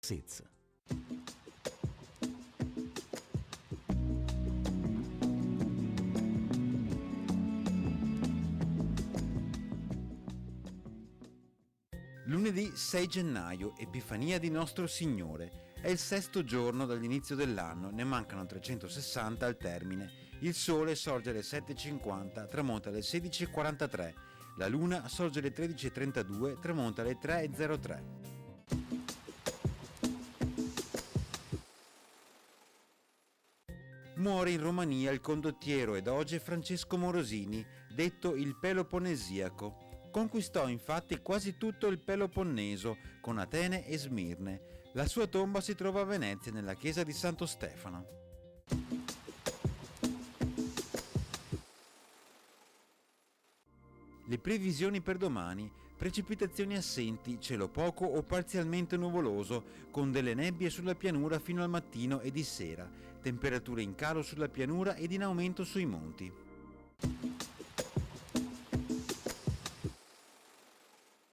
Sez. Lunedì 6 gennaio, Epifania di Nostro Signore. È il sesto giorno dall'inizio dell'anno, ne mancano 360 al termine. Il sole sorge alle 7:50, tramonta alle 16:43. La luna sorge alle 13:32, tramonta alle 3:03. Muore in Romania il condottiero e doge Francesco Morosini, detto il Peloponnesiaco. Conquistò infatti quasi tutto il Peloponneso, con Atene e Smirne. La sua tomba si trova a Venezia, nella chiesa di Santo Stefano. Le previsioni per domani: precipitazioni assenti, cielo poco o parzialmente nuvoloso, con delle nebbie sulla pianura fino al mattino e di sera, temperature in calo sulla pianura ed in aumento sui monti.